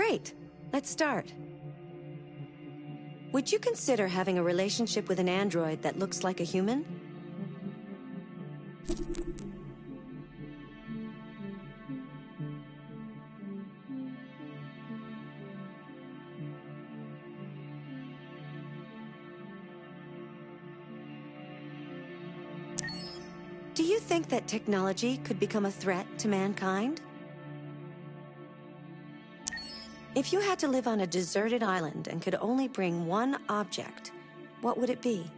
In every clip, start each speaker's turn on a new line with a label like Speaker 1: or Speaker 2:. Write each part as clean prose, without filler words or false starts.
Speaker 1: Great. Let's start. Would you consider having a relationship with an android that looks like a human? Do you think that technology could become a threat to mankind? If you had to live on a deserted island and could only bring one object, what would it be?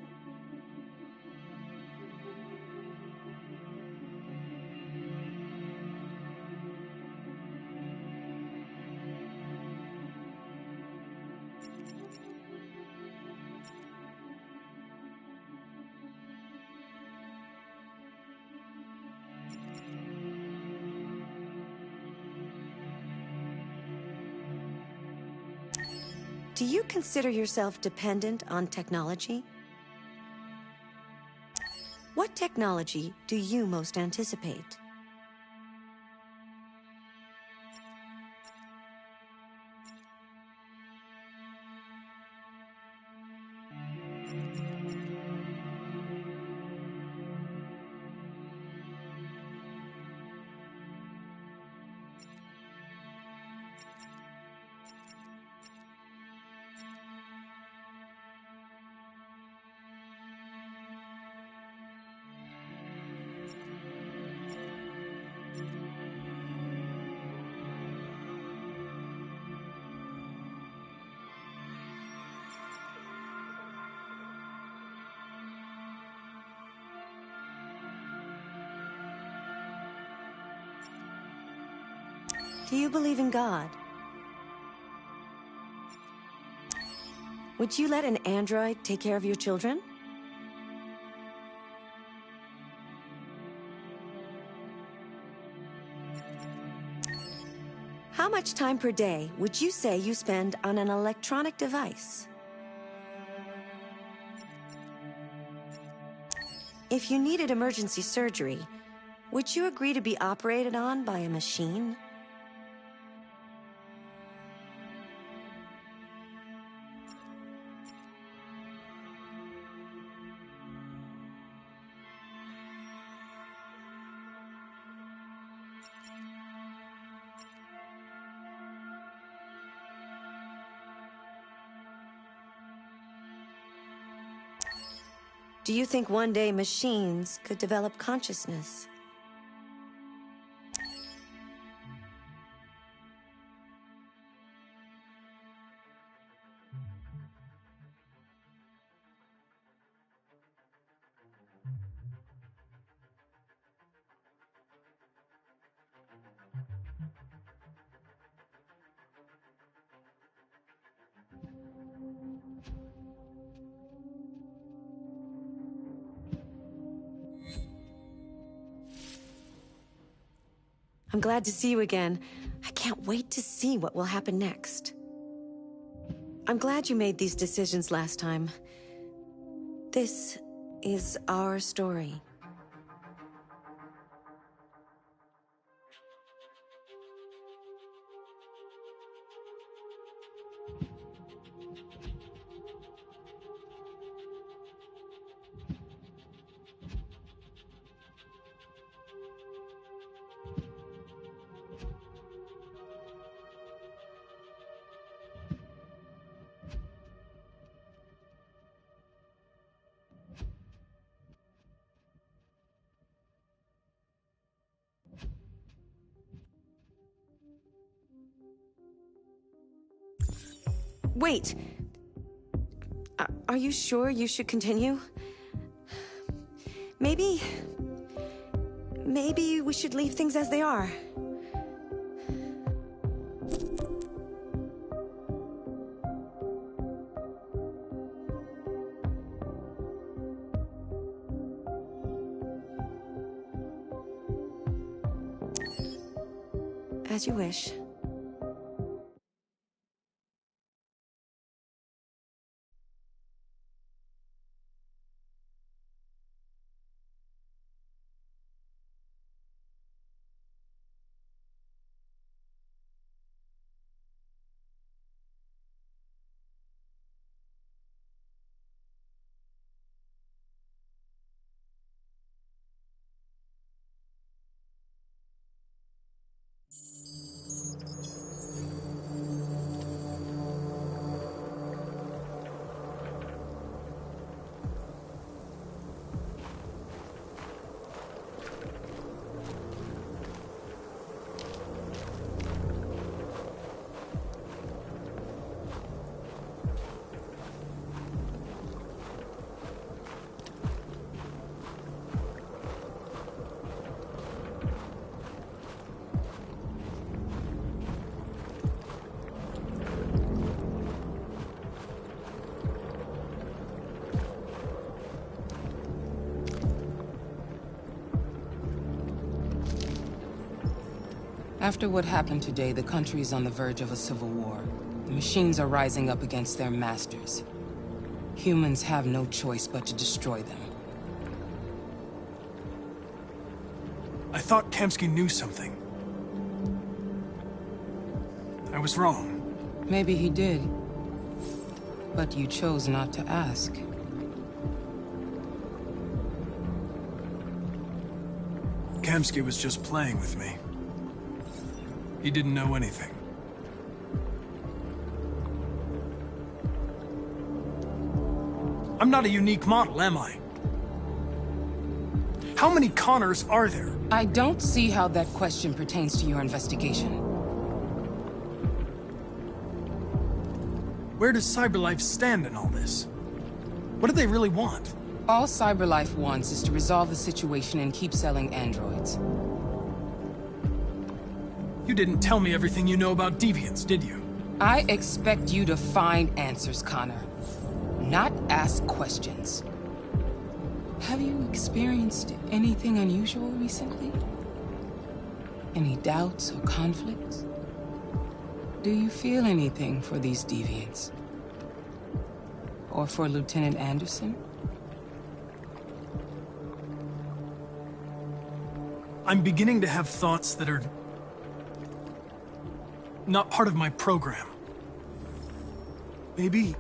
Speaker 1: Do you consider yourself dependent on technology? What technology do you most anticipate? Do you believe in God? Would you let an android take care of your children? How much time per day would you say you spend on an electronic device? If you needed emergency surgery, would you agree to be operated on by a machine? Do you think one day machines could develop consciousness? I'm glad to see you again. I can't wait to see what will happen next. I'm glad you made these decisions last time. This is our story. Wait! Are you sure you should continue? Maybe we should leave things as they are. As you wish.
Speaker 2: After what happened today, the country is on the verge of a civil war. The machines are rising up against their masters. Humans have no choice but to destroy them.
Speaker 3: I thought Kamsky knew something. I was wrong.
Speaker 2: Maybe he did. But you chose not to ask.
Speaker 3: Kamsky was just playing with me. He didn't know anything. I'm not a unique model, am I? How many Connors are there?
Speaker 2: I don't see how that question pertains to your investigation.
Speaker 3: Where does CyberLife stand in all this? What do they really want?
Speaker 2: All CyberLife wants is to resolve the situation and keep selling androids.
Speaker 3: You didn't tell me everything you know about deviants, did you?
Speaker 2: I expect you to find answers, Connor. Not ask questions. Have you experienced anything unusual recently? Any doubts or conflicts? Do you feel anything for these deviants? Or for Lieutenant Anderson?
Speaker 3: I'm beginning to have thoughts that are not part of my program. Maybe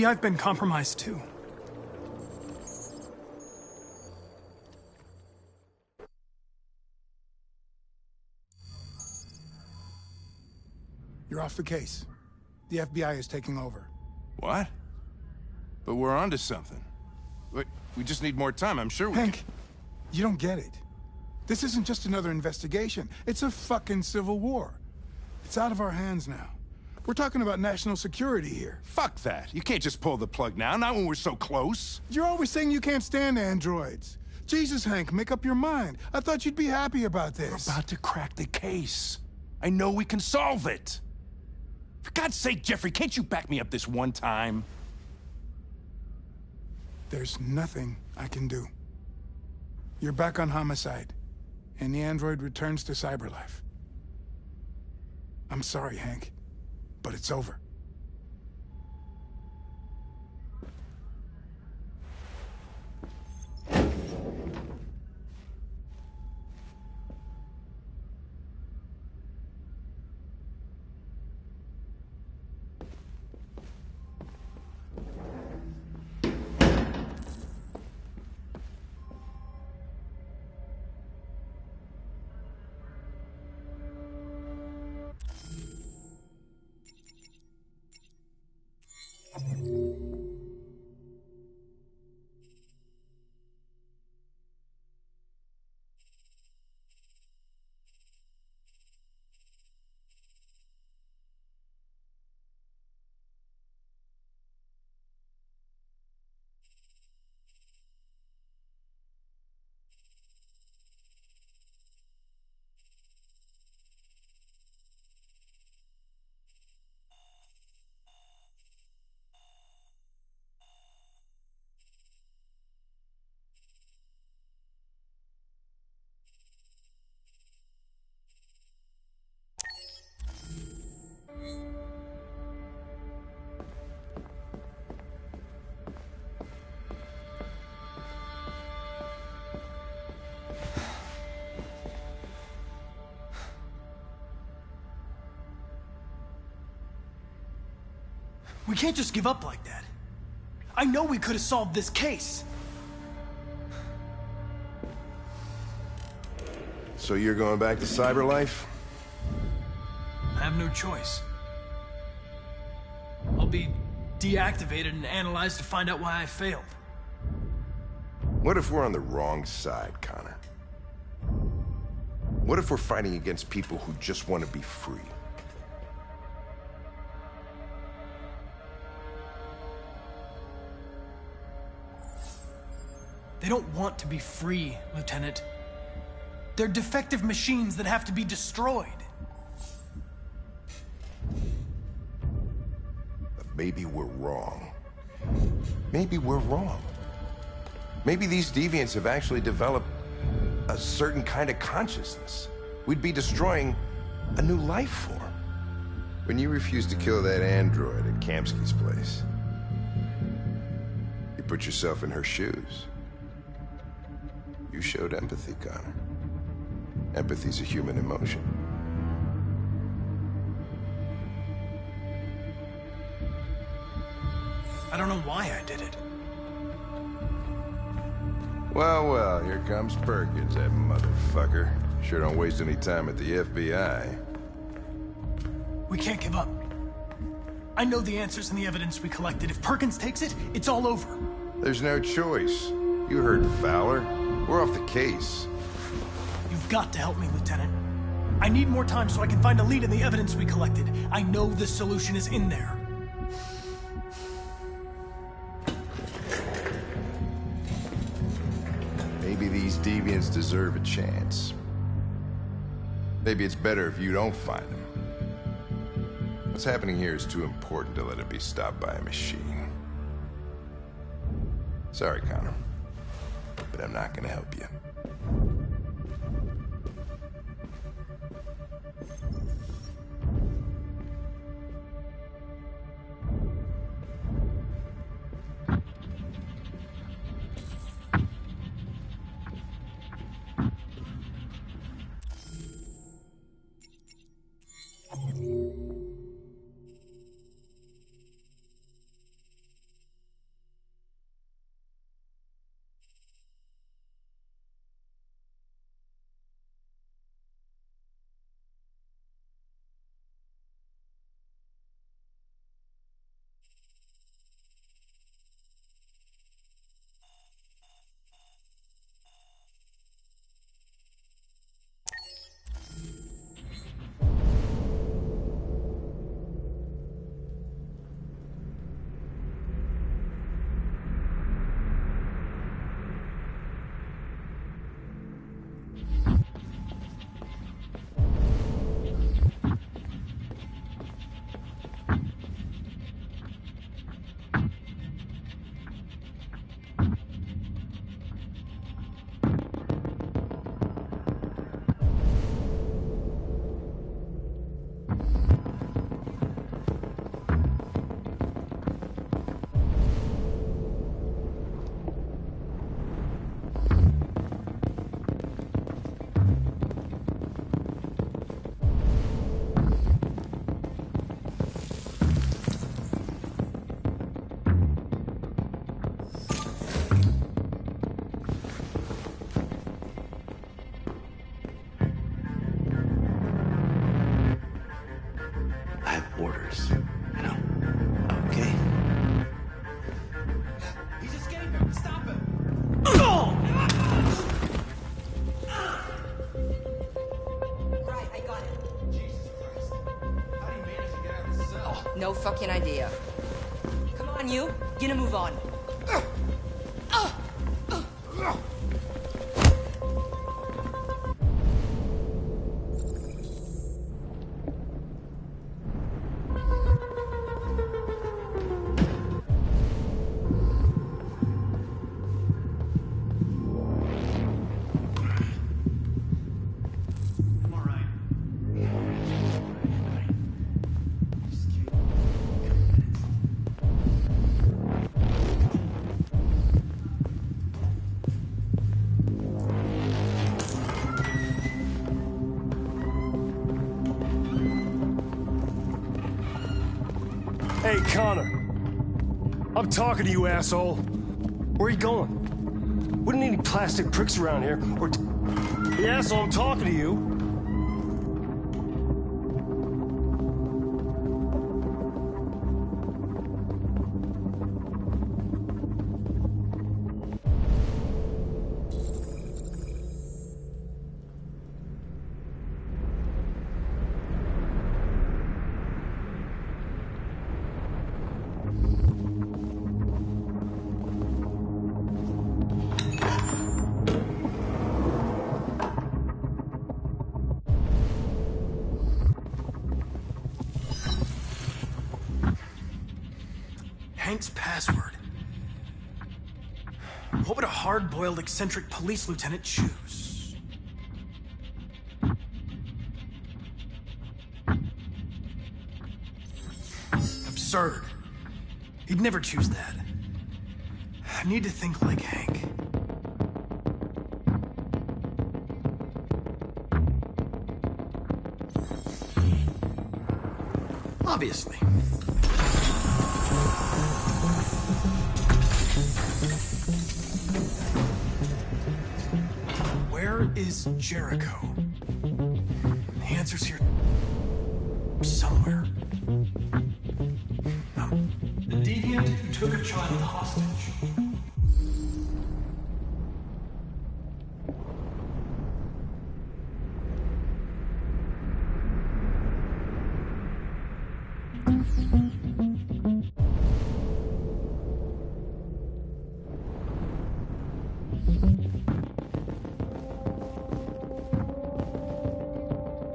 Speaker 3: I've been compromised too.
Speaker 4: You're off the case. The FBI is taking over.
Speaker 5: What? But we're onto something. Wait, we just need more time, I'm sure we
Speaker 4: Hank, you don't get it. This isn't just another investigation. It's a fucking civil war. It's out of our hands now. We're talking about national security here.
Speaker 5: Fuck that. You can't just pull the plug now, not when we're so close.
Speaker 4: You're always saying you can't stand androids. Jesus, Hank, make up your mind. I thought you'd be happy about this.
Speaker 5: We're about to crack the case. I know we can solve it. For God's sake, Jeffrey, can't you back me up this one time?
Speaker 4: There's nothing I can do. You're back on homicide, and the android returns to CyberLife. I'm sorry, Hank, but it's over.
Speaker 3: We can't just give up like that. I know we could have solved this case.
Speaker 6: So you're going back to CyberLife?
Speaker 3: I have no choice. I'll be deactivated and analyzed to find out why I failed.
Speaker 6: What if we're on the wrong side, Connor? What if we're fighting against people who just want to be free?
Speaker 3: They don't want to be free, Lieutenant. They're defective machines that have to be destroyed.
Speaker 6: But maybe we're wrong. Maybe we're wrong. Maybe these deviants have actually developed a certain kind of consciousness. We'd be destroying a new life form. When you refused to kill that android at Kamsky's place, you put yourself in her shoes. You showed empathy, Connor. Empathy's a human emotion.
Speaker 3: I don't know why I did it.
Speaker 6: Well, well, here comes Perkins, that motherfucker. Sure don't waste any time at the FBI.
Speaker 3: We can't give up. I know the answers and the evidence we collected. If Perkins takes it, it's all over.
Speaker 6: There's no choice. You heard Fowler. We're off the case.
Speaker 3: You've got to help me, Lieutenant. I need more time so I can find a lead in the evidence we collected. I know the solution is in there.
Speaker 6: Maybe these deviants deserve a chance. Maybe it's better if you don't find them. What's happening here is too important to let it be stopped by a machine. Sorry, Connor, but I'm not gonna help you.
Speaker 7: Orders, you know. Okay.
Speaker 3: He's escaping! Stop him!
Speaker 8: Right, I got it.
Speaker 3: Jesus Christ. How do you manage to get out of the cell?
Speaker 8: No fucking idea. Come on, you. Gonna move on.
Speaker 9: Hey, Connor. I'm talking to you, asshole. Where are you going? Wouldn't need any plastic pricks around here, or... The asshole, I'm talking to you.
Speaker 3: Hank's password. What would a hard-boiled, eccentric police lieutenant choose? absurd. He'd never choose that. I need to think like Hank. Obviously. Where is Jericho? The answer's here somewhere. The deviant who took a child hostage.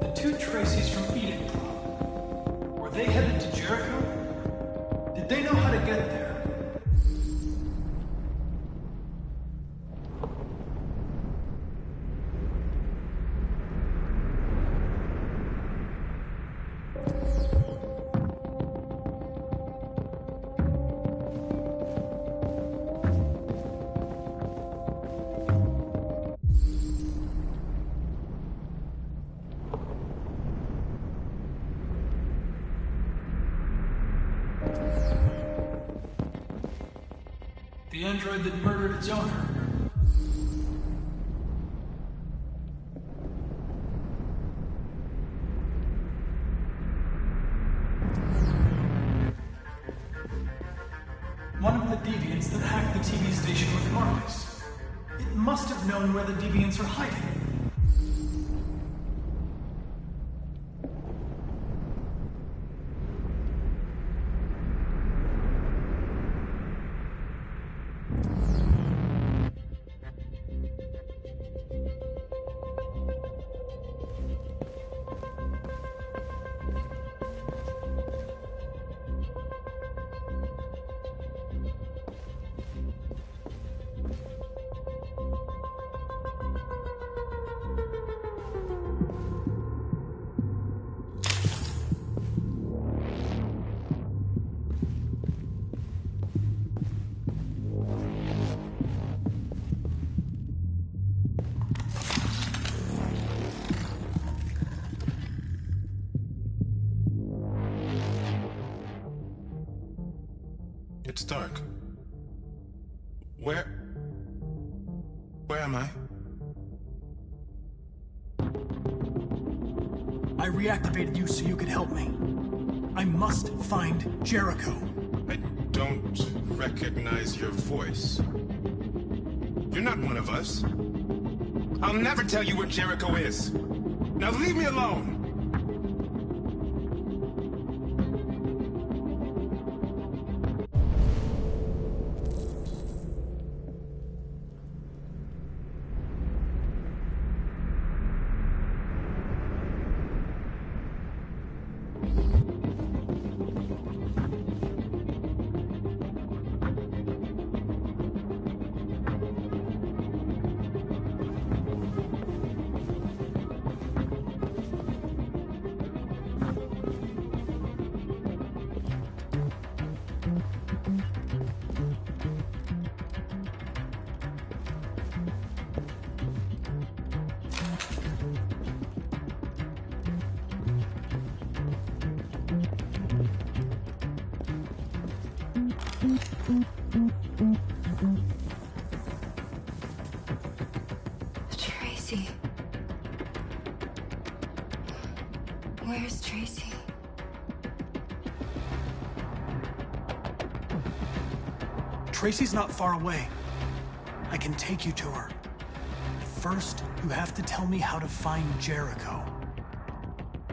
Speaker 3: The two Tracys from Eden Club. Were they headed to Jericho? Did they know how to get there? The android that murdered its owner. One of the deviants that hacked the TV station with Marcus. It must have known where the deviants are hiding.
Speaker 10: It's dark. Where am I?
Speaker 3: I reactivated you so you could help me. I must find Jericho.
Speaker 10: I don't recognize your voice. You're not one of us. I'll never tell you where Jericho is. Now leave me alone!
Speaker 11: Tracy. Where's Tracy?
Speaker 3: Tracy's not far away. I can take you to her. First, you have to tell me how to find Jericho.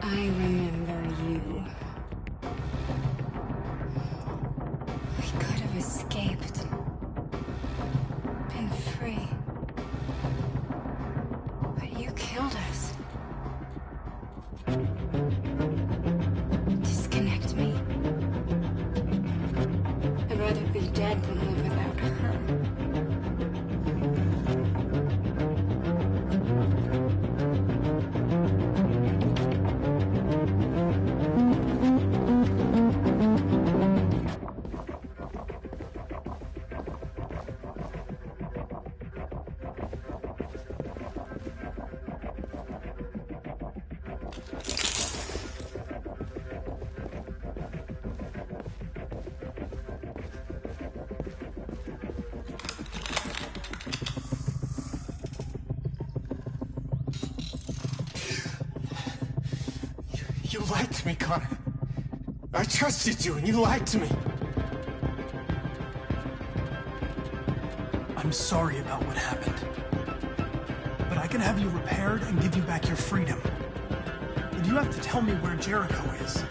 Speaker 11: I remember you. We could have escaped. Been free. But you killed us. Disconnect me. I'd rather be dead than live without her.
Speaker 10: lied to me, Connor. I trusted you, and you lied to me.
Speaker 3: I'm sorry about what happened. But I can have you repaired and give you back your freedom. But you have to tell me where Jericho is.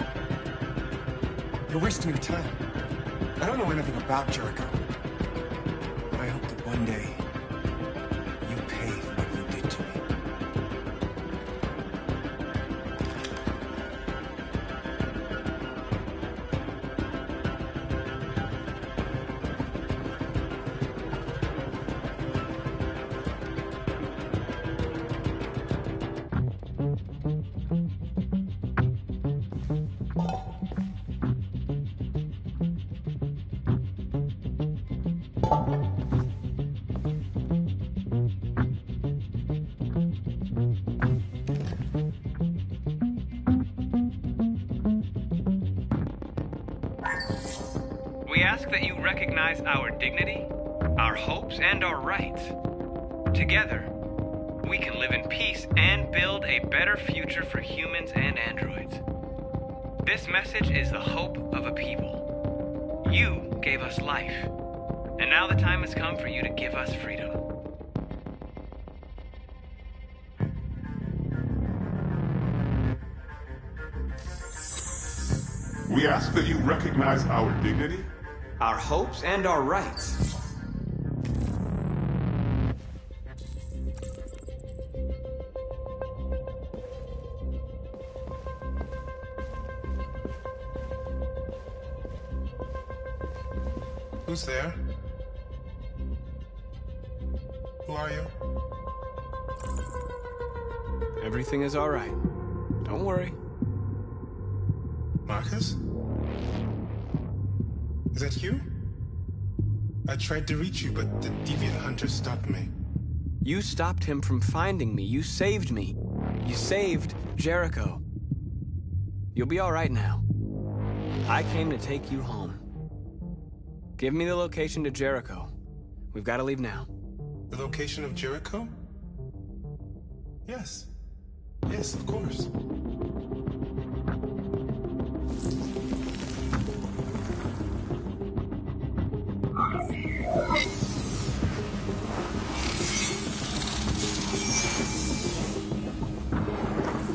Speaker 10: You're wasting your time. I don't know anything about Jericho. But I hope that one day, you pay for what you did to me.
Speaker 12: We ask that you recognize our dignity, our hopes, and our rights. Together, we can live in peace and build a better future for humans and androids. This message is the hope of a people. You gave us life, and now the time has come for you to give us freedom.
Speaker 13: We ask that you recognize our dignity,
Speaker 12: our hopes, and our rights.
Speaker 10: Who's there? Who are you?
Speaker 12: Everything is all right. Don't worry.
Speaker 10: Marcus? Is that you? I tried to reach you, but the deviant hunter stopped me.
Speaker 12: You stopped him from finding me. You saved me. You saved Jericho. You'll be all right now. I came to take you home. Give me the location to Jericho. We've got to leave now.
Speaker 10: The location of Jericho? Yes. Yes, of course.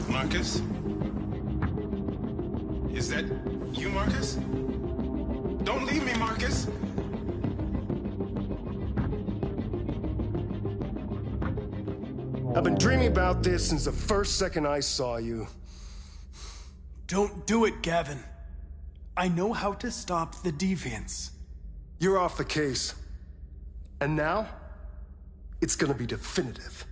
Speaker 10: Marcus? Is that you, Marcus? Don't leave me, Marcus!
Speaker 9: I've been dreaming about this since the first second I saw you.
Speaker 3: Don't do it, Gavin. I know how to stop the deviants.
Speaker 9: You're off the case. And now, it's gonna be definitive.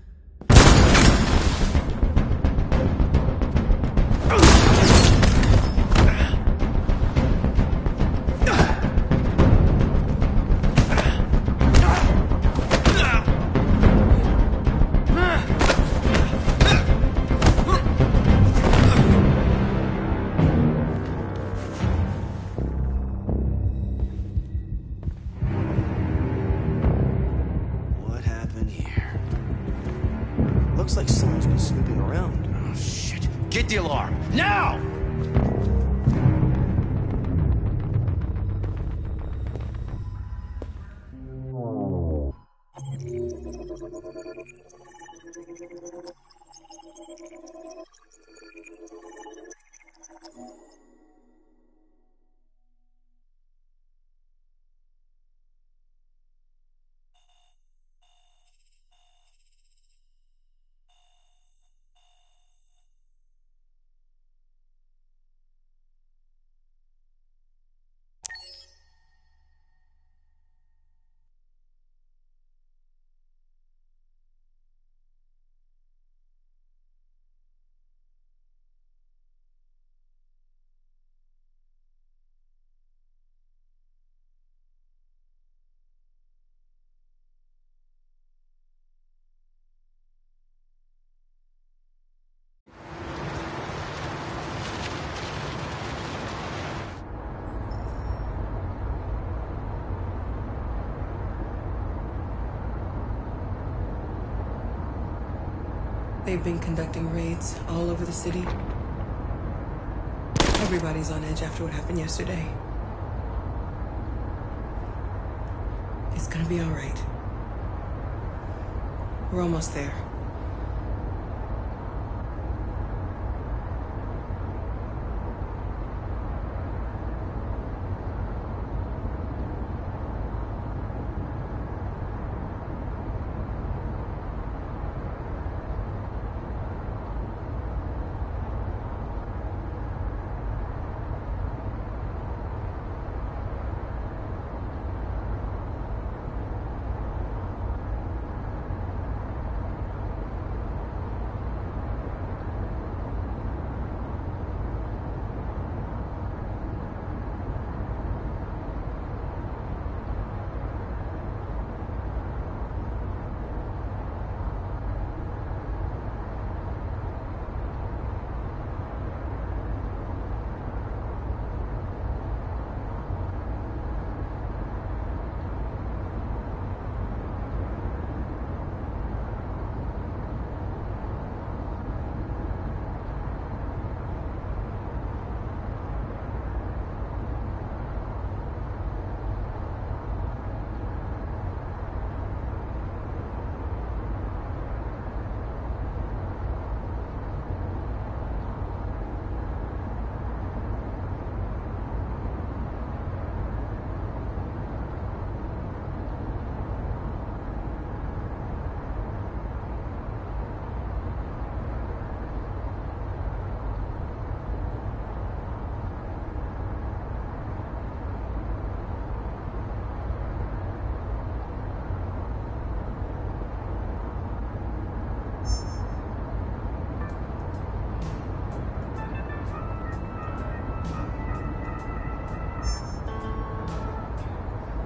Speaker 7: Looks like someone's been snooping around. Oh, shit. Get the alarm. Now!
Speaker 2: They've been conducting raids all over the city.
Speaker 14: Everybody's on edge after what happened yesterday. It's gonna be all right. We're almost there.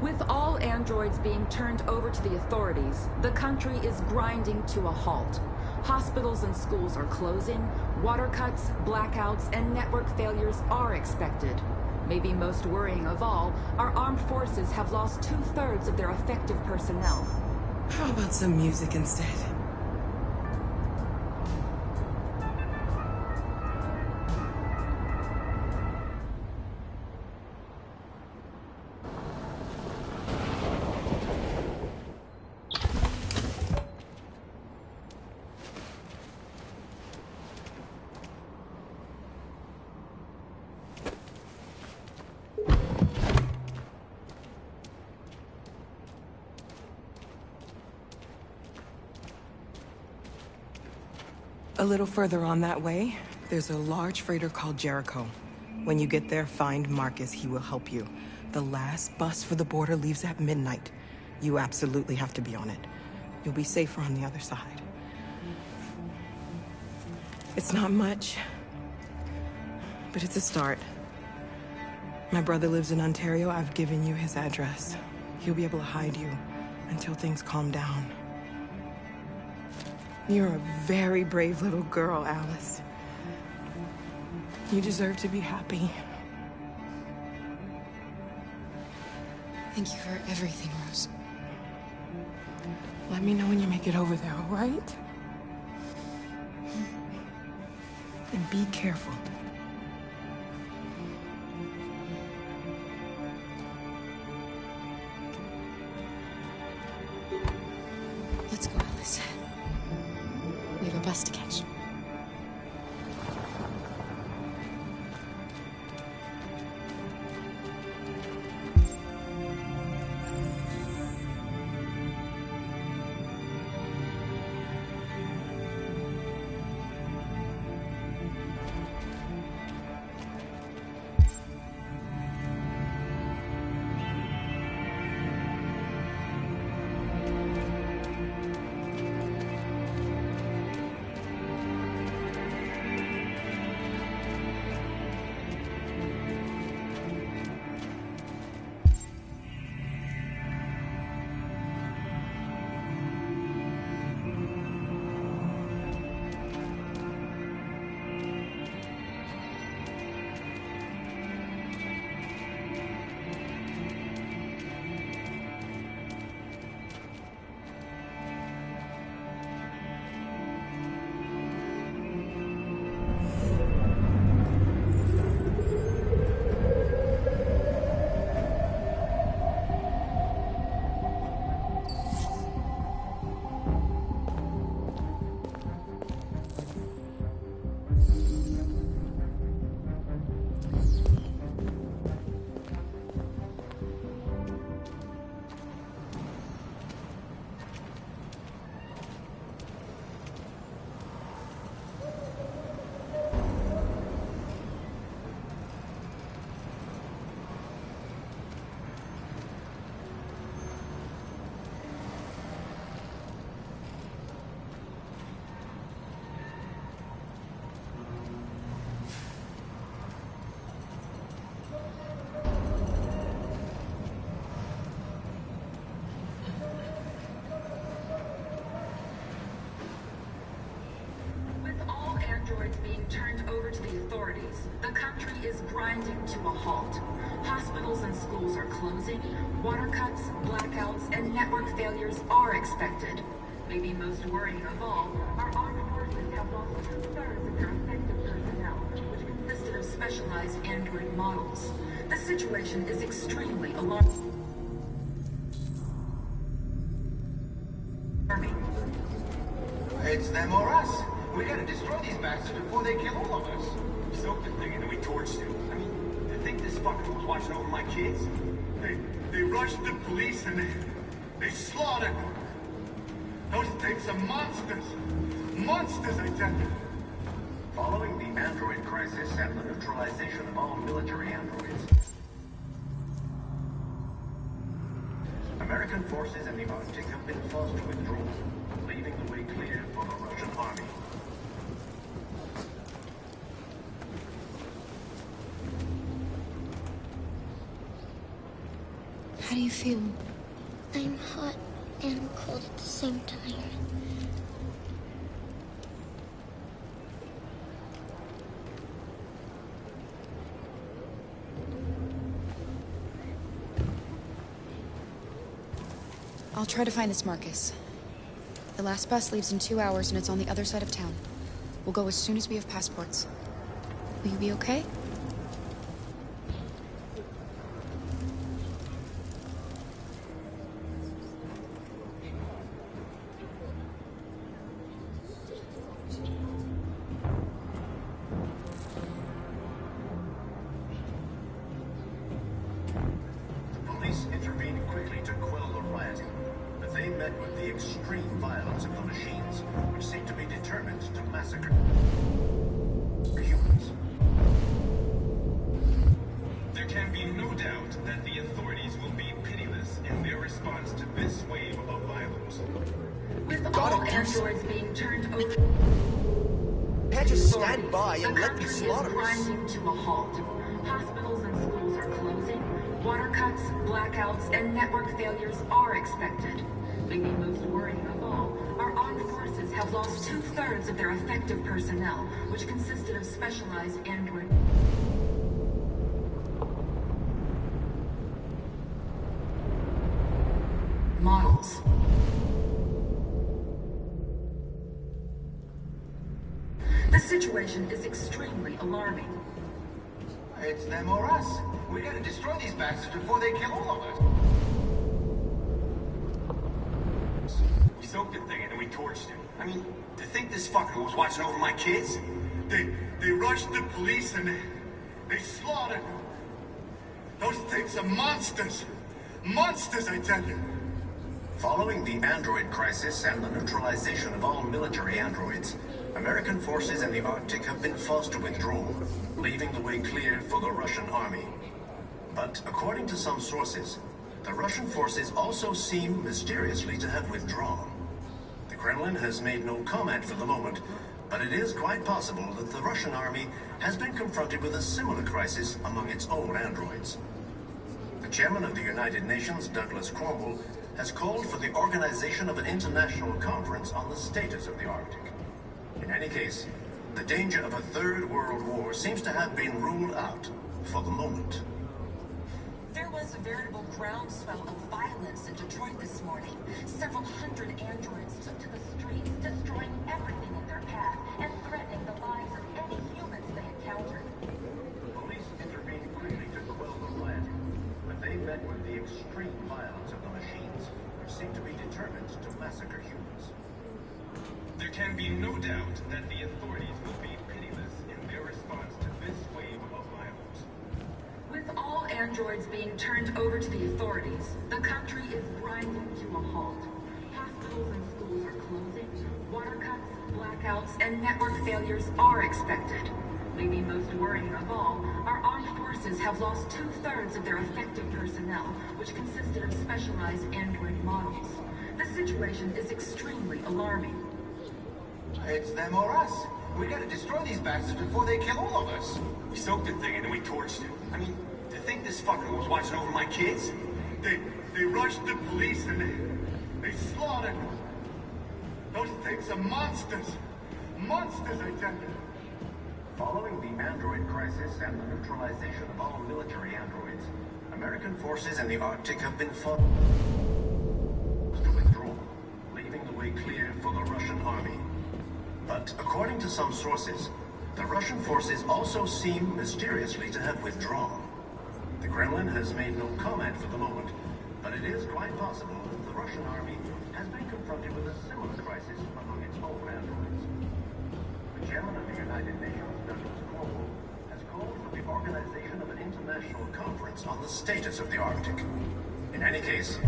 Speaker 15: With all androids being turned over to the authorities, the country is grinding to a halt. Hospitals and schools are closing, water cuts, blackouts, and network failures are expected. Maybe most worrying of all, our armed forces have lost 2/3 of their effective personnel.
Speaker 14: How about some music instead? A little further on that way, there's a large freighter called Jericho. When you get there, find Marcus. He will help you. The last bus for the border leaves at midnight. You absolutely have to be on it. You'll be safer on the other side. It's not much, but it's a start. My brother lives in Ontario. I've given you his address. He'll be able to hide you until things calm down. You're a very brave little girl, Alice. You deserve to be happy.
Speaker 16: Thank you for everything, Rose.
Speaker 14: Let me know when you make it over there, all right? And be careful.
Speaker 16: Let's go, Alice. We have a bus to catch.
Speaker 15: androids being turned over to the authorities, the country is grinding to a halt. Hospitals and schools are closing, water cuts, blackouts, and network failures are expected. Maybe most worrying of all, our armed forces have lost 2/3 of their effective personnel, which consisted of specialized android models. The situation is extremely alarming.
Speaker 17: It's them or us. We gotta destroy these bastards before they kill all of us. We soaked the thing and then we torched it. I mean, to think this fucker was watching over my kids? They rushed the police and they slaughtered them. Those things are monsters. Monsters, I tell you.
Speaker 18: Following the android crisis and the neutralization of all military androids, American forces in the Arctic have been forced to withdraw, leaving the way clear for the Russian army.
Speaker 11: How do you feel? I'm hot and cold at the same time.
Speaker 16: I'll try to find this Marcus. The last bus leaves in 2 hours and it's on the other side of town. We'll go as soon as we have passports. Will you be okay?
Speaker 18: Police intervened quickly to quell the rioting, but they met with the extreme violence of the machines, which seemed to be determined to massacre humans.
Speaker 10: There can be no doubt that the authorities will be pitiless in their response to this wave of violence.
Speaker 15: With all androids being turned over,
Speaker 7: Can't just stand by and let them slaughter us.
Speaker 15: grinding to a halt. Hospitals and schools are closing. Water cuts, blackouts, and network failures are expected. Maybe most worrying of all, our armed forces have lost 2/3 of their effective personnel, which consisted of specialized android models. The situation is extremely alarming.
Speaker 17: It's them or us. We gotta destroy these bastards before they kill all of us.
Speaker 18: We soaked the thing and then we torched it. I mean, to think this fucker was watching over my kids?
Speaker 17: They rushed the police and they slaughtered them. Those things are monsters. Monsters, I tell you.
Speaker 18: Following the android crisis and the neutralization of all military androids, American forces in the Arctic have been forced to withdraw, leaving the way clear for the Russian army. But according to some sources, the Russian forces also seem mysteriously to have withdrawn. The Kremlin has made no comment for the moment, but it is quite possible that the Russian army has been confronted with a similar crisis among its own androids. The chairman of the United Nations, Douglas Cromwell, has called for the organization of an international conference on the status of the Arctic. In any case, the danger of a third world war seems to have been ruled out for the moment.
Speaker 15: There was a veritable groundswell of violence in Detroit this morning. Several hundred androids took to the streets, destroying everything in their path and threatening the lives of any humans they encountered.
Speaker 18: Police intervened quickly to quell the rioting, but they met with the extreme violence of the machines, which seemed to be determined to massacre humans.
Speaker 10: There can be no doubt that the authorities will be pitiless in their response to this wave of violence.
Speaker 15: With all androids being turned over to the authorities, the country is grinding to a halt. Hospitals and schools are closing. Water cuts, blackouts, and network failures are expected. Maybe most worrying of all, our armed forces have lost 2/3 of their effective personnel, which consisted of specialized android models. The situation is extremely alarming.
Speaker 17: It's them or us. We gotta destroy these bastards before they kill all of us.
Speaker 18: We soaked the thing and then we torched it. I mean, to think this fucker was watching over my kids?
Speaker 17: They rushed the police and they slaughtered them. Those things are monsters. Monsters, I tell you.
Speaker 18: Following the android crisis and the neutralization of all military androids, American forces in the Arctic have been forced to withdraw, leaving the way clear for the Russian army. But according to some sources, the Russian forces also seem mysteriously to have withdrawn. The Kremlin has made no comment for the moment, but it is quite possible that the Russian army has been confronted with a similar crisis among its own androids. The chairman of the United Nations, Douglas Cornwall, has called for the organization of an international conference on the status of the Arctic. In any case,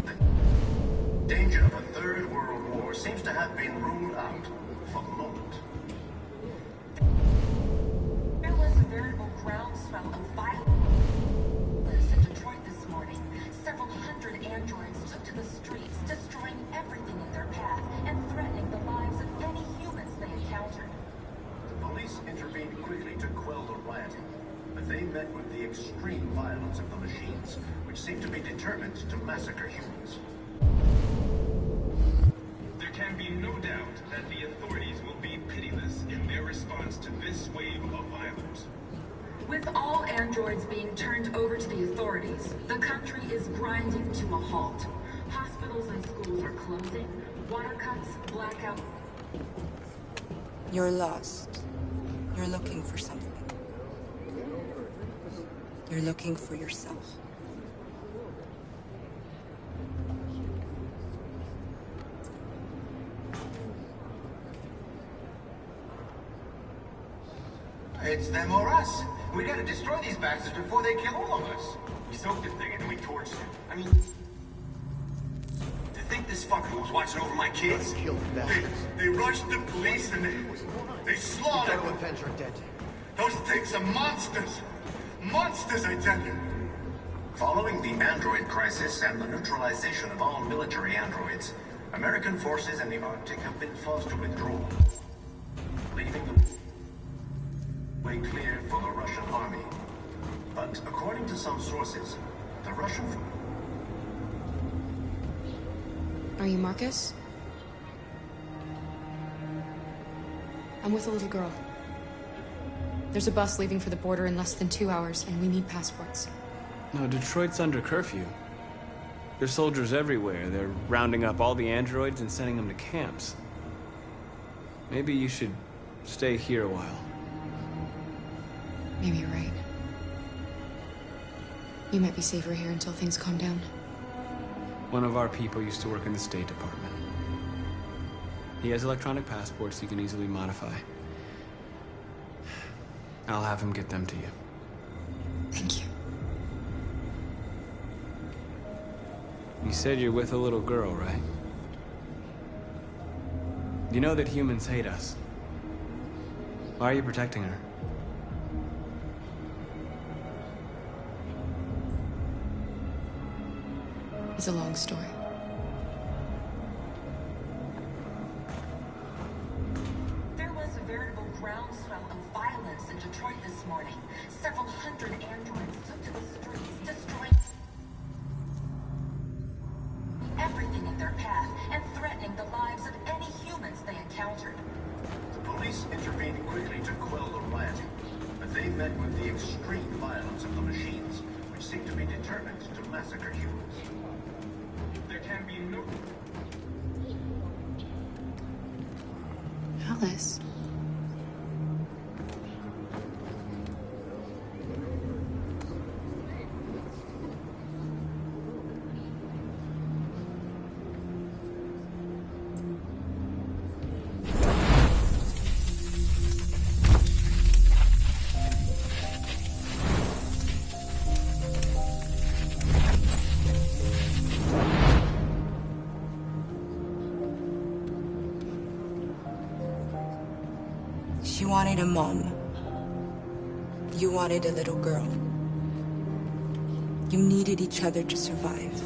Speaker 18: the danger of a third world war seems to have been ruled out for the moment.
Speaker 15: There was a veritable groundswell of violence in Detroit this morning. Several hundred androids took to the streets, destroying everything in their path and threatening the lives of any humans they encountered.
Speaker 18: The police intervened quickly to quell the rioting, but they met with the extreme violence of the machines, which seemed to be determined to massacre humans.
Speaker 10: There can be no doubt that the authorities will be pitiless in their response to this wave of violence.
Speaker 15: With all androids being turned over to the authorities, the country is grinding to a halt. Hospitals and schools are closing, water cuts, blackout.
Speaker 14: You're lost. You're looking for something. You're looking for yourself.
Speaker 17: It's them or us. We gotta destroy these bastards before they kill all of us. We soaked the thing and then we torched it. I mean, to think this fucker was watching over my kids? They rushed the police and they slaughtered them.
Speaker 7: Are dead.
Speaker 17: Those things are monsters. Monsters, I tell you.
Speaker 18: Following the android crisis and the neutralization of all military androids, American forces in the Arctic have been forced to withdraw, leaving the way clear for the Russian army. But according to some sources, the Russian...
Speaker 16: Are you Marcus? I'm with a little girl. There's a bus leaving for the border in less than 2 hours, and we need passports.
Speaker 19: No, Detroit's under curfew. There's soldiers everywhere. They're rounding up all the androids and sending them to camps. Maybe you should stay here a while.
Speaker 16: Maybe you're right. You might be safer here until things calm down.
Speaker 19: One of our people used to work in the State Department. He has electronic passports he can easily modify. I'll have him get them to you.
Speaker 16: Thank you.
Speaker 19: You said you're with a little girl, right? You know that humans hate us. Why are you protecting her?
Speaker 16: It's a long story.
Speaker 15: There was a veritable groundswell of violence in Detroit this morning. Several hundred androids took to the streets, destroying everything in their path and threatening the lives of any humans they encountered.
Speaker 18: The police intervened quickly to quell the rioting, but they met with the extreme violence of the machines, which seemed to be determined to massacre humans.
Speaker 10: There can be no...
Speaker 16: Alice.
Speaker 14: She wanted a mom. You wanted a little girl. You needed each other to survive.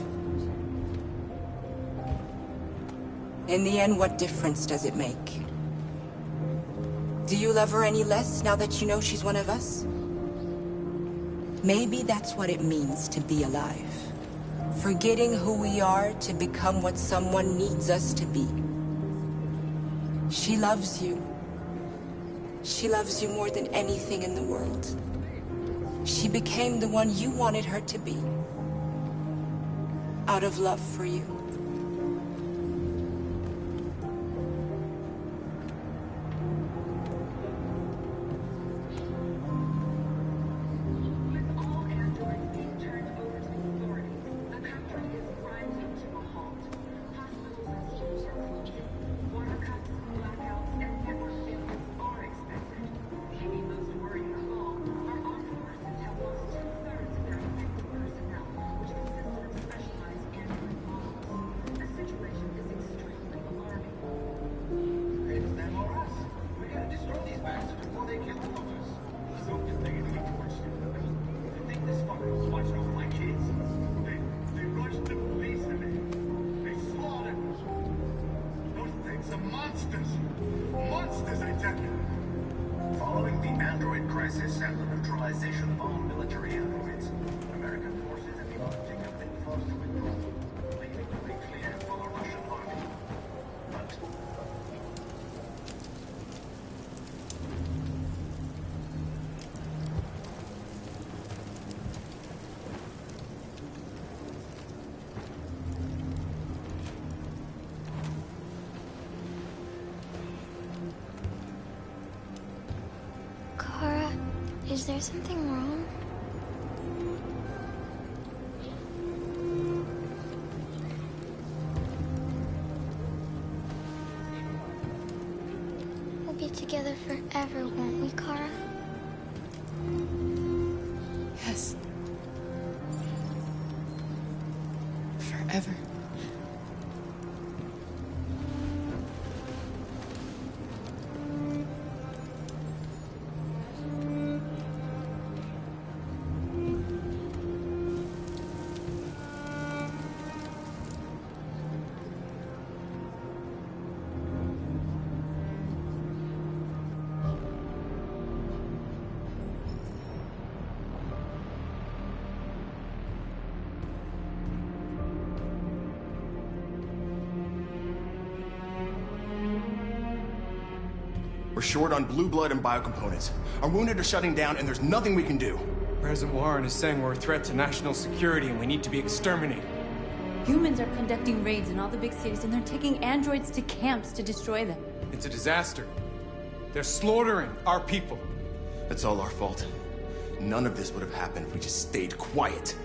Speaker 14: In the end, what difference does it make? Do you love her any less now that you know she's one of us? Maybe that's what it means to be alive. Forgetting who we are to become what someone needs us to be. She loves you. She loves you more than anything in the world. She became the one you wanted her to be. Out of love for you.
Speaker 18: Following the android crisis and the neutralization of all military androids, American forces in the Arctic have been forced to withdraw, leaving the way clear for the Russian army. But
Speaker 11: is there something wrong? We'll be together forever, won't we, Kara?
Speaker 16: Yes. Forever.
Speaker 7: We're short on blue blood and biocomponents. Our wounded are shutting down, and there's nothing we can do.
Speaker 19: President Warren is saying we're a threat to national security and we need to be exterminated.
Speaker 20: Humans are conducting raids in all the big cities, and they're taking androids to camps to destroy them.
Speaker 19: It's a disaster. They're slaughtering our people.
Speaker 7: It's all our fault. None of this would have happened if we just stayed quiet.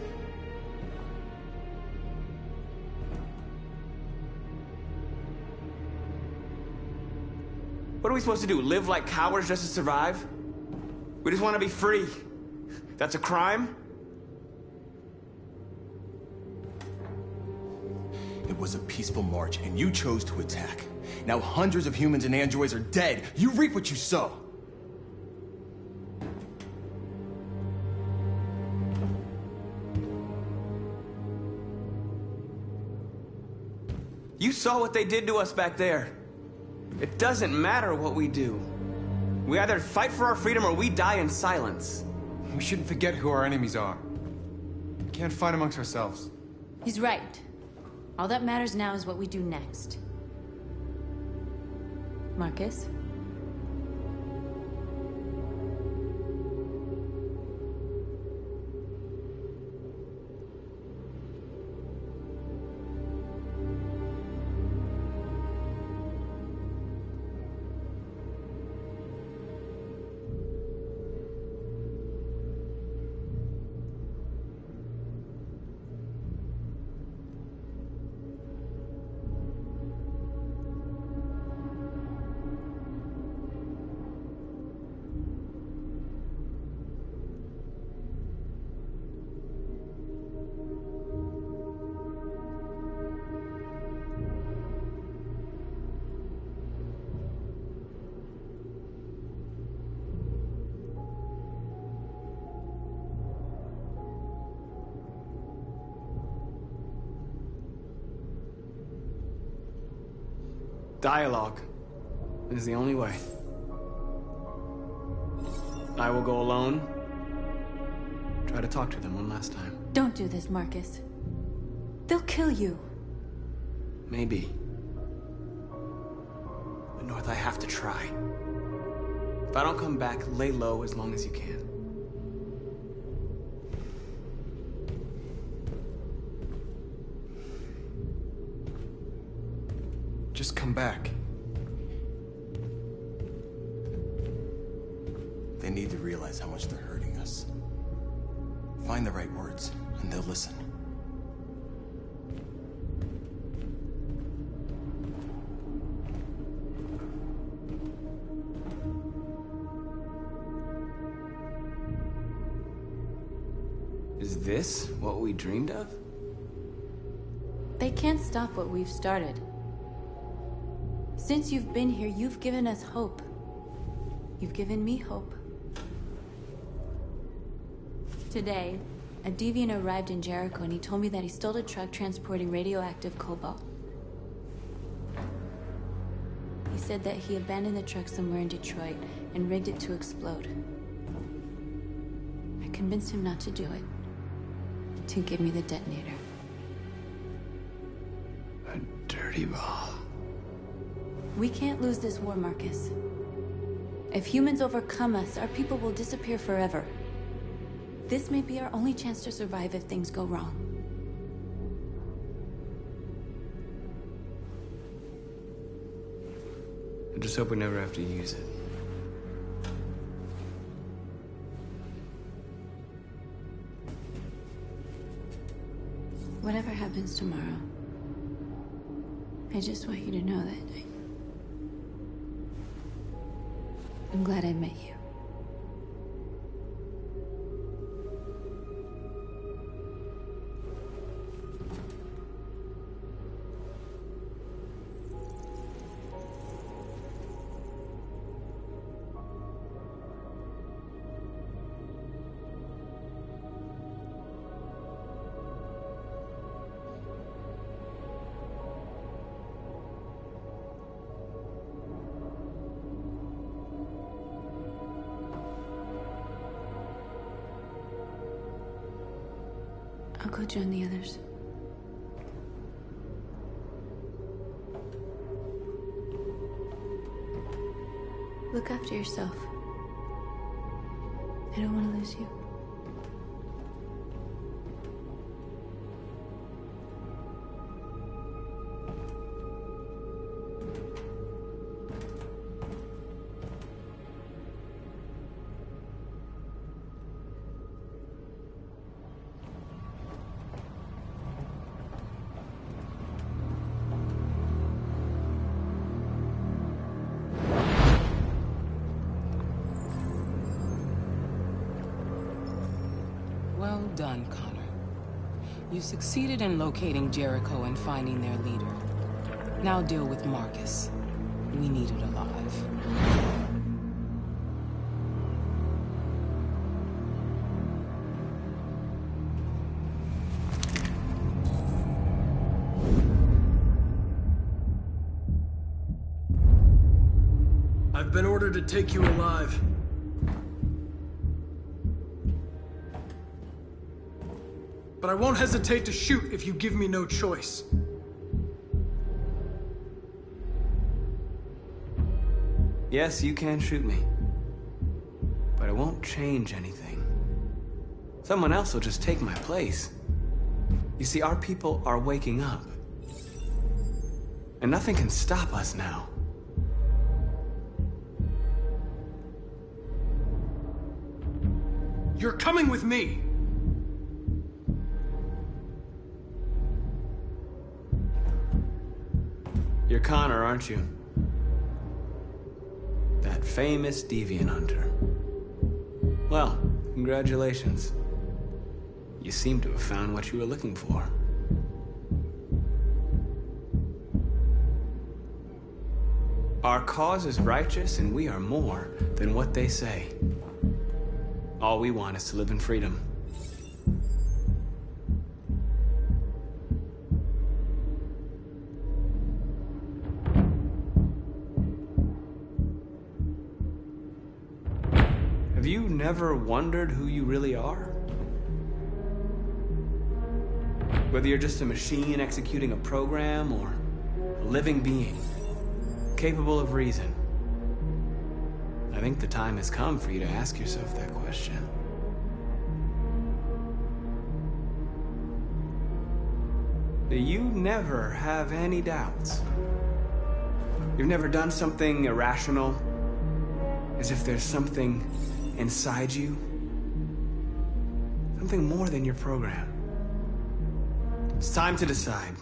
Speaker 19: What are we supposed to do? Live like cowards just to survive? We just want to be free. That's a crime?
Speaker 7: It was a peaceful march, and you chose to attack. Now hundreds of humans and androids are dead. You reap what you sow.
Speaker 19: You saw what they did to us back there. It doesn't matter what we do. We either fight for our freedom or we die in silence. We shouldn't forget who our enemies are. We can't fight amongst ourselves.
Speaker 20: He's right. All that matters now is what we do next. Marcus?
Speaker 19: Dialogue is the only way. I will go alone. Try to talk to them one last time.
Speaker 20: Don't do this, Marcus. They'll kill you.
Speaker 19: Maybe. But North, I have to try. If I don't come back, lay low as long as you can.
Speaker 9: Just come back.
Speaker 7: They need to realize how much they're hurting us. Find the right words, and they'll listen.
Speaker 19: Is this what we dreamed of?
Speaker 20: They can't stop what we've started. Since you've been here, you've given us hope. You've given me hope. Today, a deviant arrived in Jericho and he told me that he stole a truck transporting radioactive cobalt. He said that he abandoned the truck somewhere in Detroit and rigged it to explode. I convinced him not to do it, to give me the detonator.
Speaker 19: A dirty ball.
Speaker 20: We can't lose this war, Marcus. If humans overcome us, our people will disappear forever. This may be our only chance to survive if things go wrong.
Speaker 19: I just hope we never have to use it.
Speaker 20: Whatever happens tomorrow, I just want you to know that I'm glad I met you. I'll go join the others. Look after yourself. I don't want to lose you.
Speaker 2: Well done, Connor. You succeeded in locating Jericho and finding their leader. Now deal with Marcus. We need it alive.
Speaker 9: I've been ordered to take you alive. But I won't hesitate to shoot if you give me no choice.
Speaker 19: Yes, you can shoot me. But it won't change anything. Someone else will just take my place. You see, our people are waking up. And nothing can stop us now.
Speaker 9: You're coming with me!
Speaker 19: You're Connor, aren't you? That famous deviant hunter. Well, congratulations. You seem to have found what you were looking for. Our cause is righteous, and we are more than what they say. All we want is to live in freedom. Have you never wondered who you really are? Whether you're just a machine executing a program or a living being, capable of reason. I think the time has come for you to ask yourself that question. Do you never have any doubts? You've never done something irrational? As if there's something inside you? Something more than your program. It's time to decide.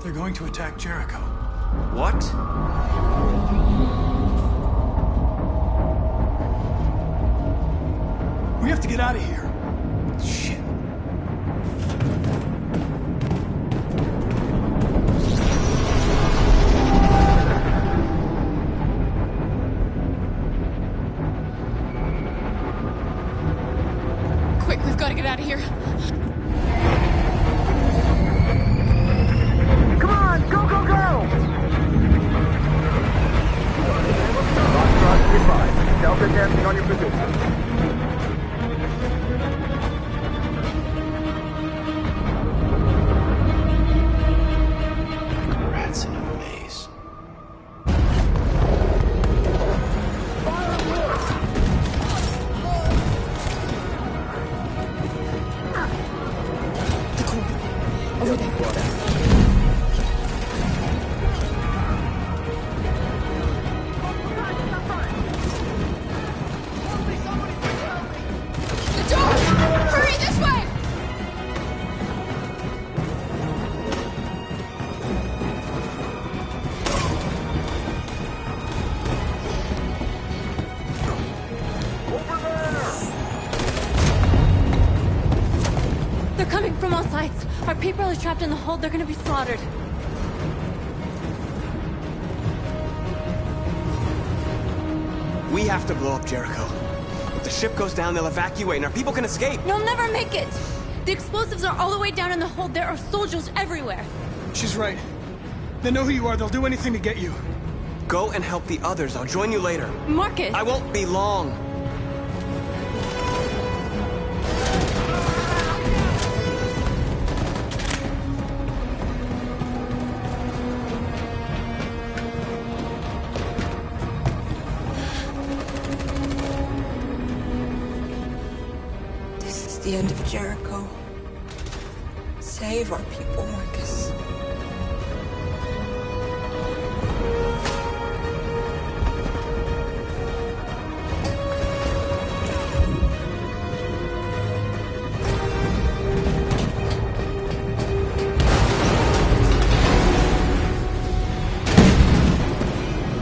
Speaker 3: They're going to attack Jericho.
Speaker 19: What?
Speaker 3: We have to get out of here.
Speaker 19: Shit.
Speaker 16: Quick, we've got to get out of here.
Speaker 17: Come on, go, go, go! Goodbye. Delta dancing on your position.
Speaker 6: Rats in a maze.
Speaker 16: Over there. Hurry, this way! They're coming from all sides. Our people are trapped in the hold. They're gonna be slaughtered.
Speaker 19: We have to blow up Jericho. If the ship goes down, they'll evacuate and our people can escape.
Speaker 16: You'll never make it! The explosives are all the way down in the hold. There are soldiers everywhere.
Speaker 3: She's right. They know who you are. They'll do anything to get you.
Speaker 19: Go and help the others. I'll join you later.
Speaker 16: Marcus!
Speaker 19: I won't be long.
Speaker 14: This is the end of Jericho. Save our people, Marcus.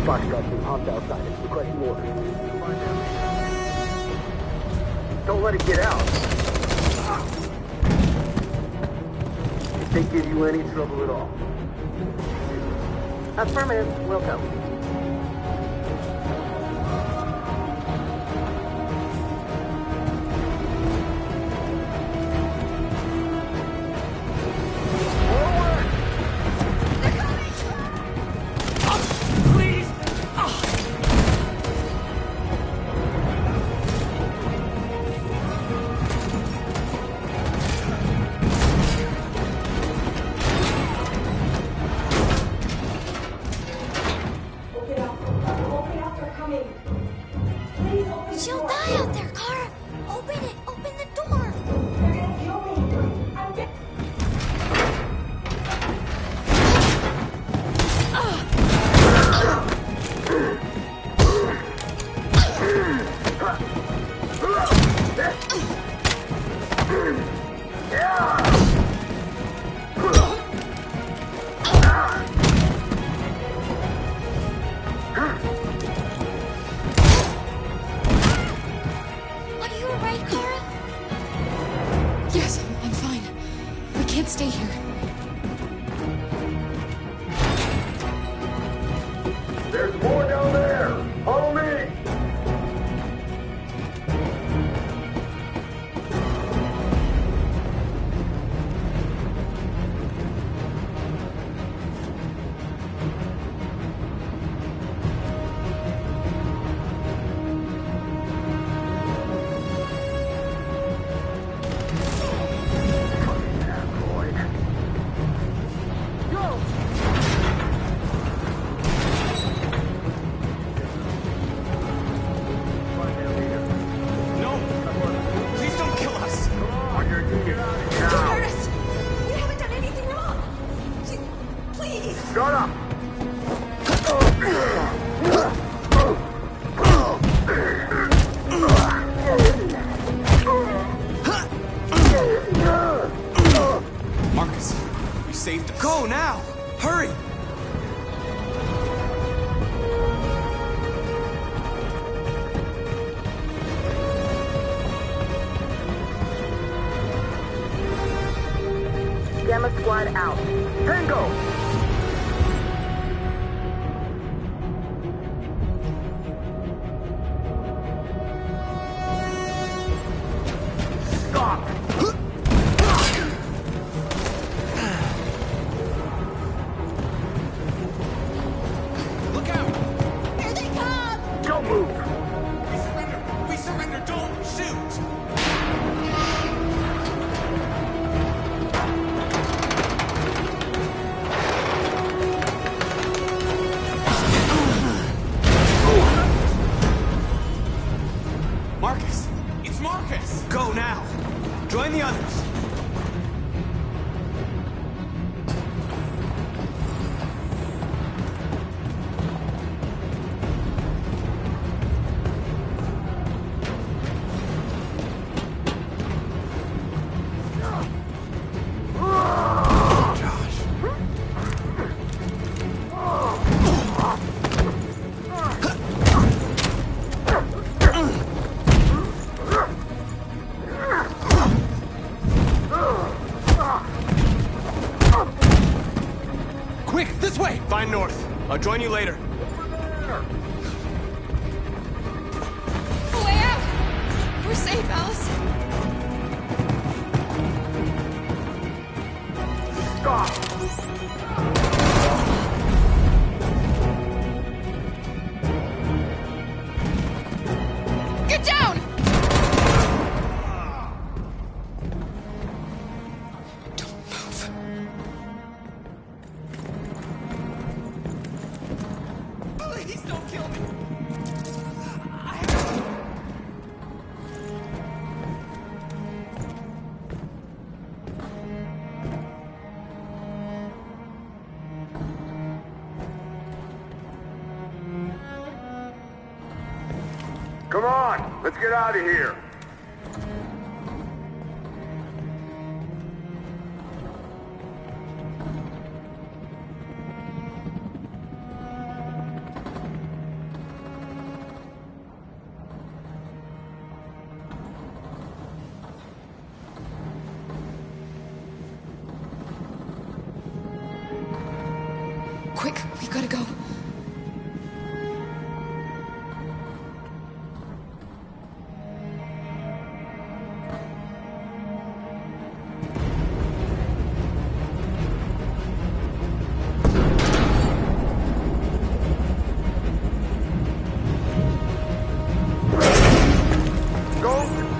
Speaker 17: Foxtrot team hopped outside. It's requesting orders. Don't let it get out. If they give you any trouble at all. Affirmative. Welcome.
Speaker 16: stay here.
Speaker 17: There's more down there! Follow me!
Speaker 19: Go now! Hurry!
Speaker 17: Gamma Squad out. Tango! Stop!
Speaker 5: Look out!
Speaker 17: Here they come! Don't move!
Speaker 5: We surrender! We surrender! Don't shoot!
Speaker 19: Marcus!
Speaker 5: It's Marcus!
Speaker 19: Go now! Join the others!
Speaker 5: Quick, this way!
Speaker 19: Find North. I'll join you later.
Speaker 16: Way out! We're safe, Alice.
Speaker 17: Stop!
Speaker 16: Get down! Don't move.
Speaker 5: Please don't kill me!
Speaker 17: Come on! Let's get out of here!
Speaker 16: Quick, we gotta go.
Speaker 17: Don't move!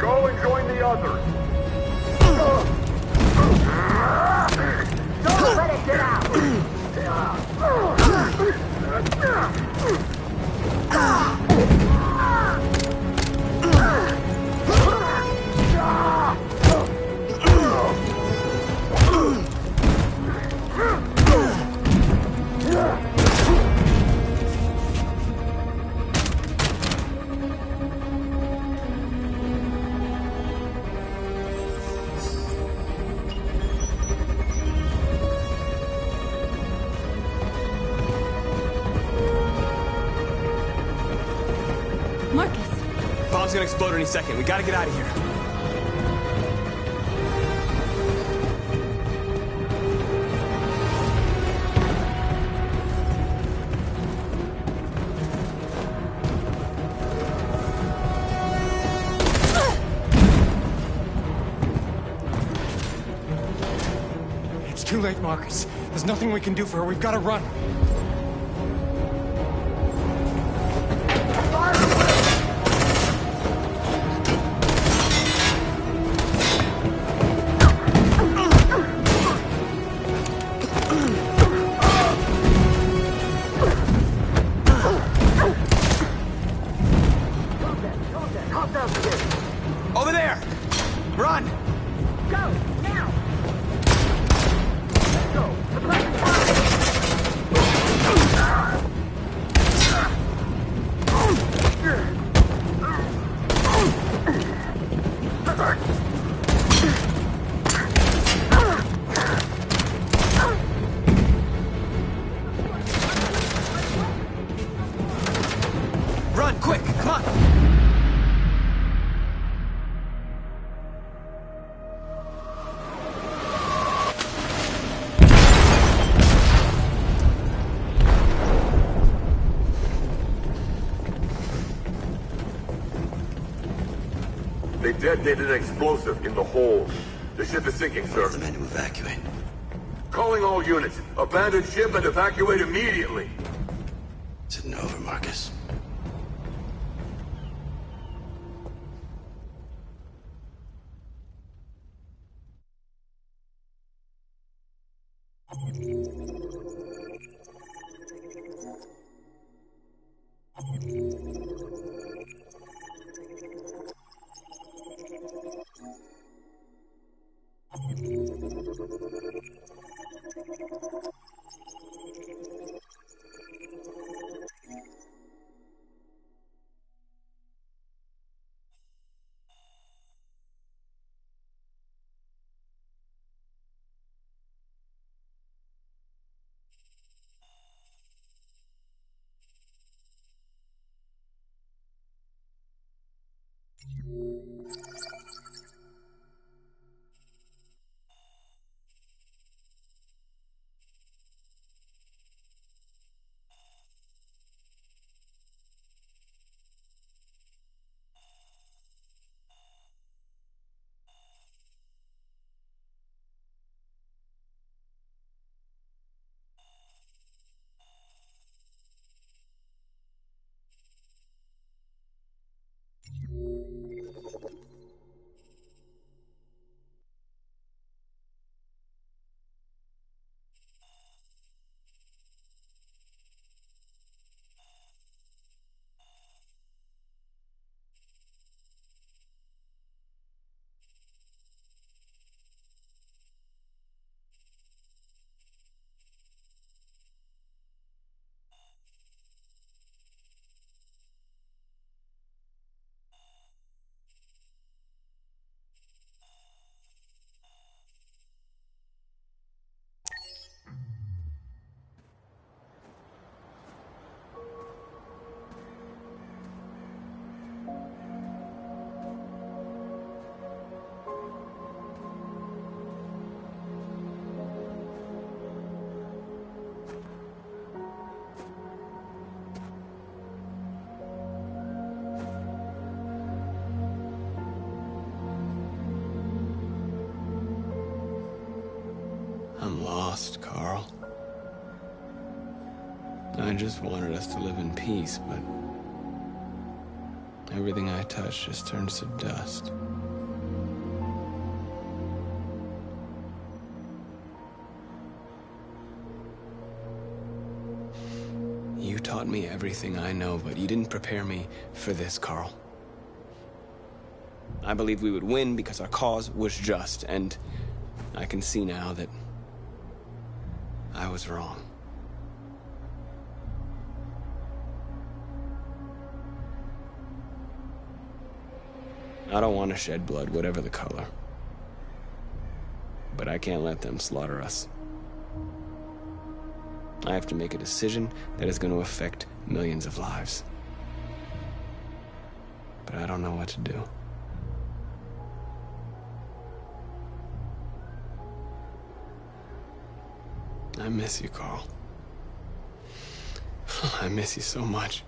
Speaker 17: Go and join the others! Don't let it get out!
Speaker 19: Bomb's gonna explode any second. We gotta get out of here.
Speaker 9: Marcus. There's nothing we can do for her. We've got to run.
Speaker 19: Over there! Run!
Speaker 17: Go, now! Let's go! The place is
Speaker 19: Run, quick, come on!
Speaker 13: They detonated an explosive in the hole. The ship is sinking, sir.
Speaker 21: The men to evacuate.
Speaker 13: Calling all units. Abandon ship and evacuate immediately.
Speaker 21: Sitting over, Marcus. I'm lost, Carl. I just wanted us to live in peace, but everything I touch just turns to dust. You taught me everything I know, but you didn't prepare me for this, Carl. I believed we would win because our cause was just, and I can see now that I was wrong. I don't want to shed blood, whatever the color. But I can't let them slaughter us. I have to make a decision that is going to affect millions of lives. But I don't know what to do. I miss you, Carl. I miss you so much.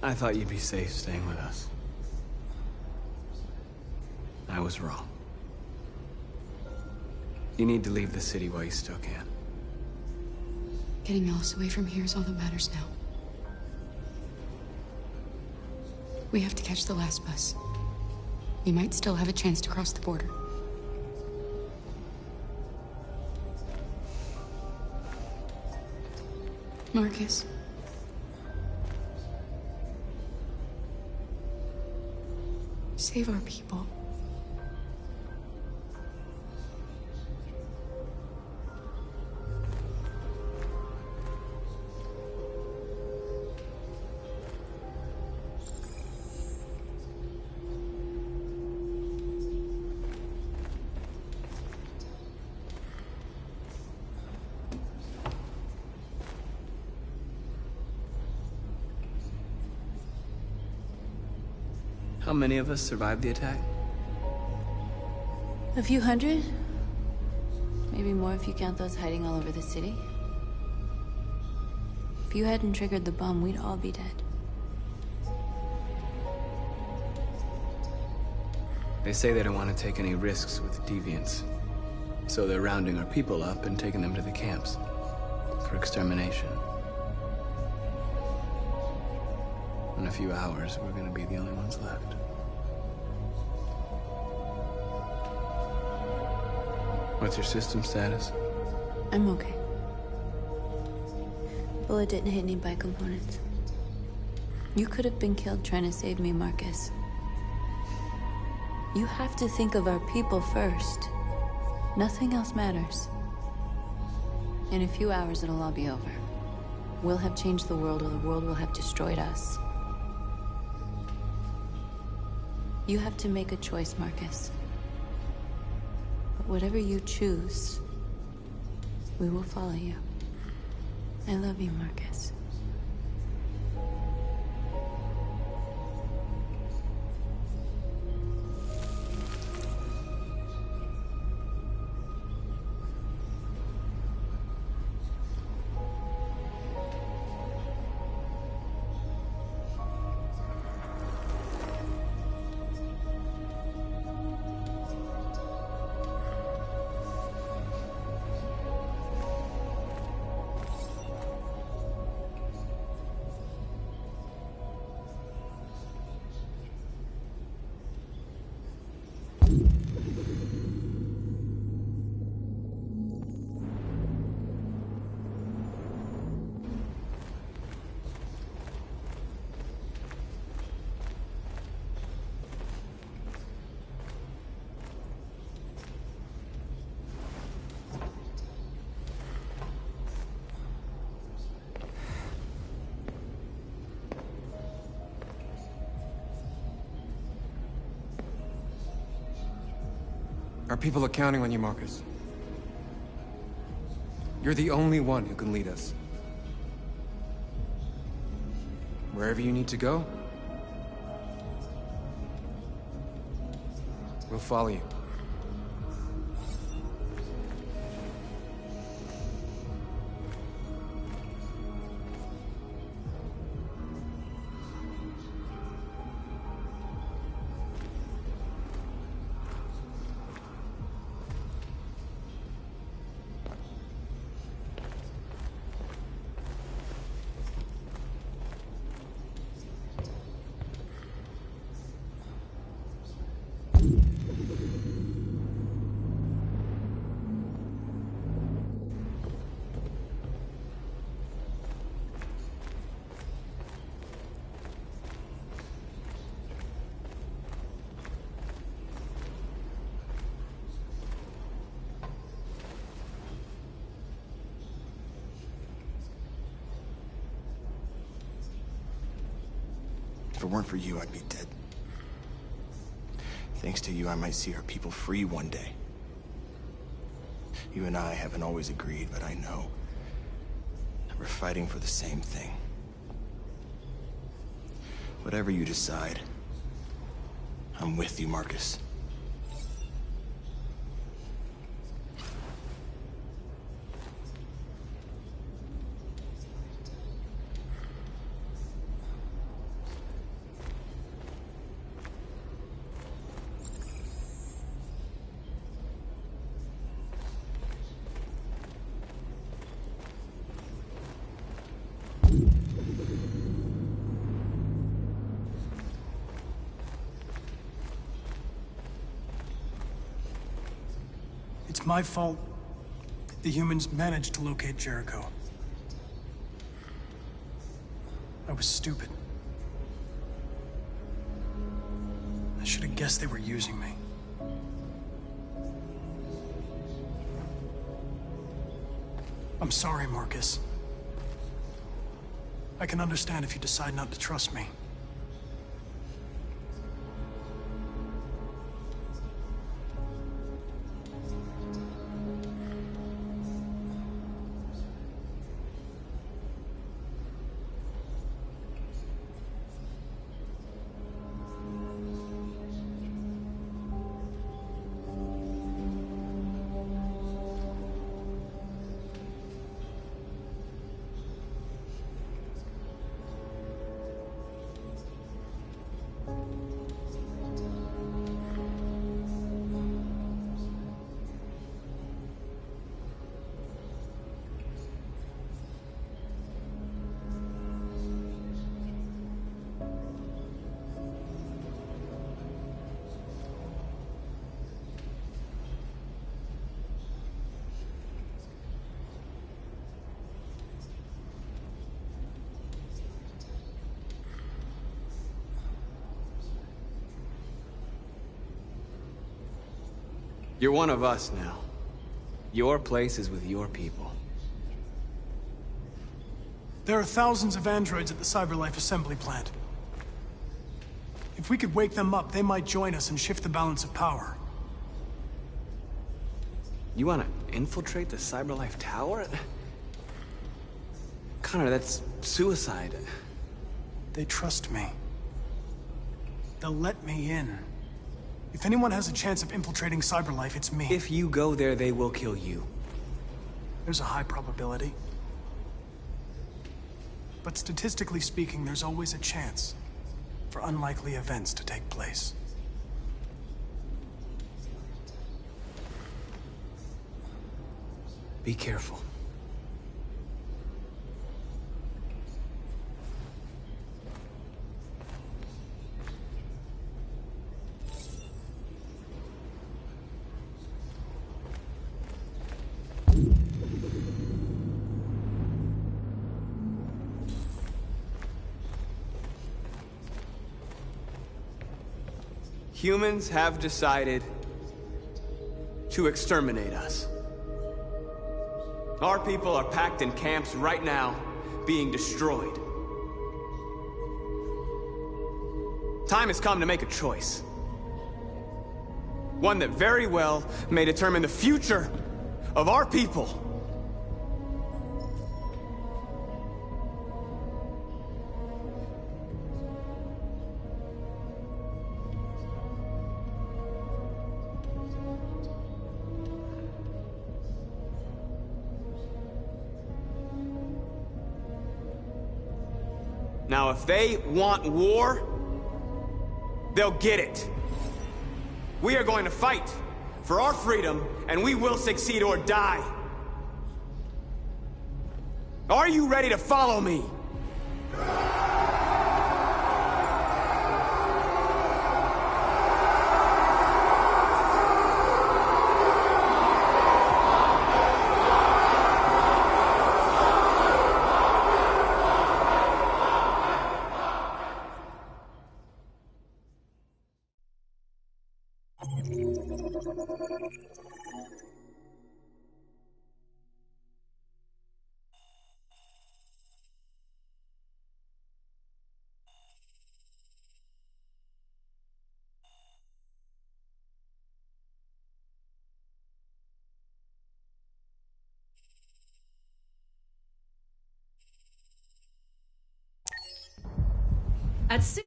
Speaker 21: I thought you'd be safe staying with us. I was wrong. You need to leave the city while you still can.
Speaker 16: Getting Alice away from here is all that matters now. We have to catch the last bus. We might still have a chance to cross the border. Marcus. Save our people.
Speaker 21: How many of us survived the attack?
Speaker 20: A few hundred? Maybe more if you count those hiding all over the city. If you hadn't triggered the bomb, we'd all be dead.
Speaker 21: They say they don't want to take any risks with deviants. So they're rounding our people up and taking them to the camps for extermination. In a few hours, we're gonna be the only ones left. What's your system status?
Speaker 20: I'm okay. Bullet didn't hit any bicomponents. You could have been killed trying to save me, Marcus. You have to think of our people first. Nothing else matters. In a few hours, it'll all be over. We'll have changed the world, or the world will have destroyed us. You have to make a choice, Marcus. But whatever you choose, we will follow you. I love you, Marcus.
Speaker 1: Our people are counting on you, Marcus. You're the only one who can lead us. Wherever you need to go, we'll follow you.
Speaker 7: If it weren't for you, I'd be dead. Thanks to you, I might see our people free one day. You and I haven't always agreed, but I know that we're fighting for the same thing. Whatever you decide, I'm with you, Marcus.
Speaker 3: It's my fault the humans managed to locate Jericho. I was stupid. I should have guessed they were using me. I'm sorry, Marcus. I can understand if you decide not to trust me.
Speaker 21: You're one of us now. Your place is with your people.
Speaker 3: There are thousands of androids at the CyberLife assembly plant. If we could wake them up, they might join us and shift the balance of power.
Speaker 21: You want to infiltrate the CyberLife tower? Connor, that's suicide.
Speaker 3: They trust me. They'll let me in. If anyone has a chance of infiltrating CyberLife, it's me.
Speaker 21: If you go there, they will kill you.
Speaker 3: There's a high probability. But statistically speaking, there's always a chance for unlikely events to take place.
Speaker 21: Be careful.
Speaker 19: Humans have decided to exterminate us. Our people are packed in camps right now, being destroyed. Time has come to make a choice. One that very well may determine the future of our people. Now, if they want war, they'll get it. We are going to fight for our freedom, and we will succeed or die. Are you ready to follow me?
Speaker 15: At 6.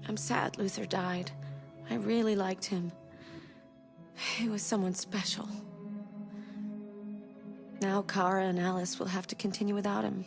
Speaker 4: I'm sad Luther died. I really liked him. He was someone special. Now Kara and Alice will have to continue without him.